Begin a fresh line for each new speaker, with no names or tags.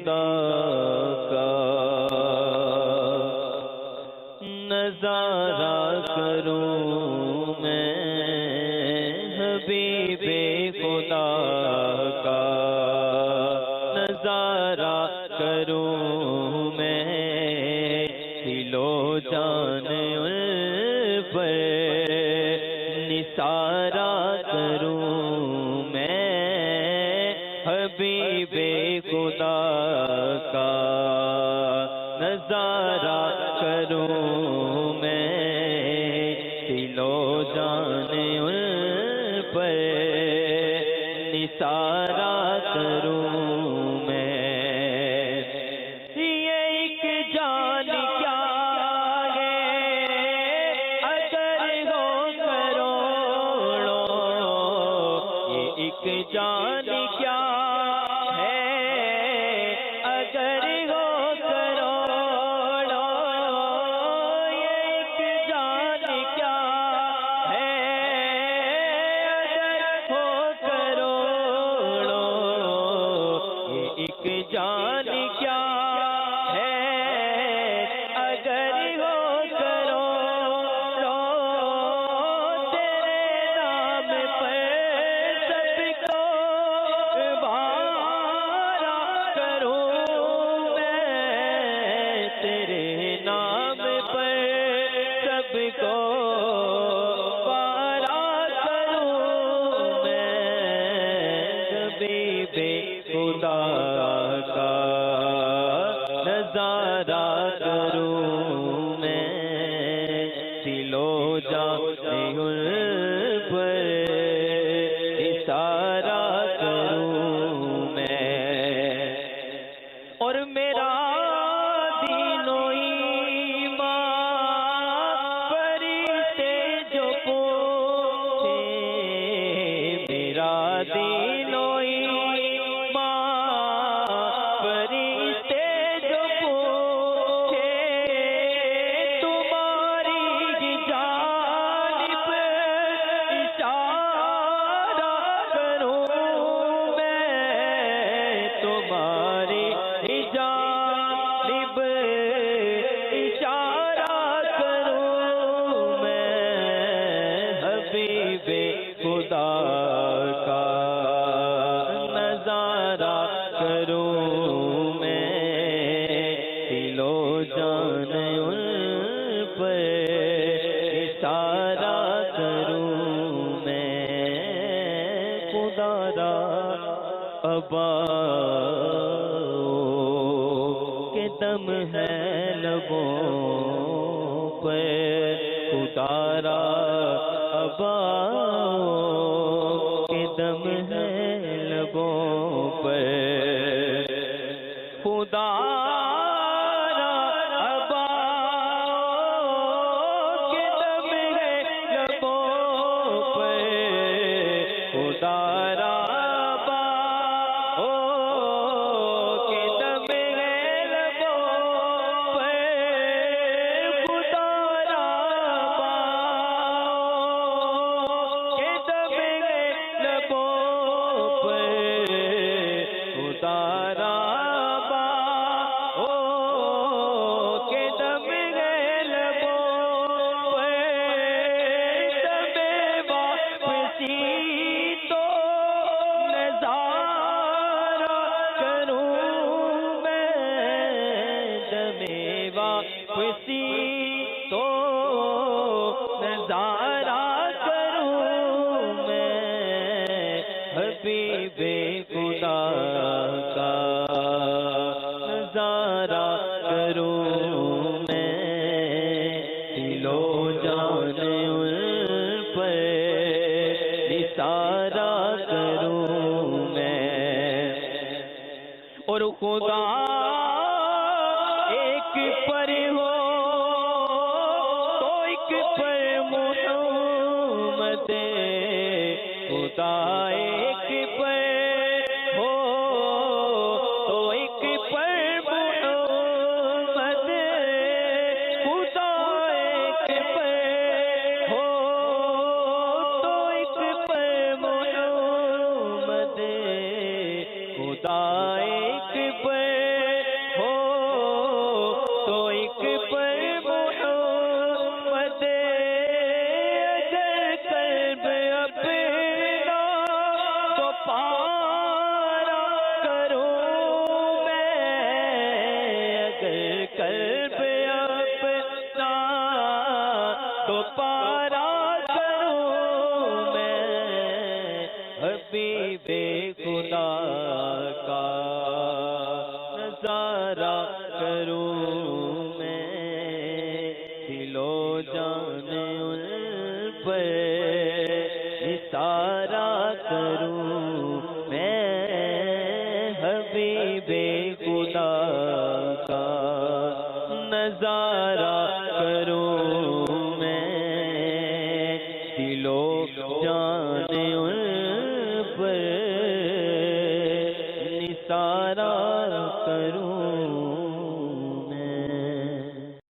خدا کا نظارہ کروں میں، حبیب خدا کا نظارہ کروں میں، دل و جان ان پر نثارہ کروں میں، حبیب خدا کا نظارہ کروں میں، دل و جان ان پر نثارہ کروں میں۔ یہ ایک جان کیا ہے اگر ہو کروڑوں، یہ ایک جان کیا ہے اگر ہو کروڑوں، یہ ایک جان کیا ہے اگر ہو کروڑوں، یہ ایک جان کیا ہے اگر ہو کروڑوں، تیرے نام پر سب کو بارا کروں میں، تیرے نام پر سب کو بارا کروں میں، حبیب خدا کا نظارہ کروں میں، دل و جان ان پر اشارہ کروں میں، اور میرا دین و ایمان فرشتے جو پوچھے، میرا دین و ایمان فرشتے جو پوچھے، تمہاری جانب اشارہ کروں میں، تمہاری جانب اشارہ کروں میں، حبیب خدا کا نظارہ کروں میں، دل و جان ان پر اشارہ کروں میں، خدا را ابا کے دم ہے لبوں پر، خدا را ابا کے دم ہے لبوں پر، خدا را ابا کے دم ہے لبوں پر، خدا را ابا کے دم ہے لبوں پر، خدا را ابا کے دم ہے لبوں پر، خدا را ابا کے دم ہے لبوں پر، دم واپسی تو نظارہ کروں میں، دم واپسی تو نظارہ کروں میں، حبیب خدا کا نظارہ کروں میں، دل و جان ان پر اشارہ کروں میں، اور خدا ایک پر ہو تو ایک پر محمد، خدا ایک پر ہو تو ایک پر محمد، خدا ایک پر ہو تو ایک پر محمد، خدا ایک پر نثارا کروں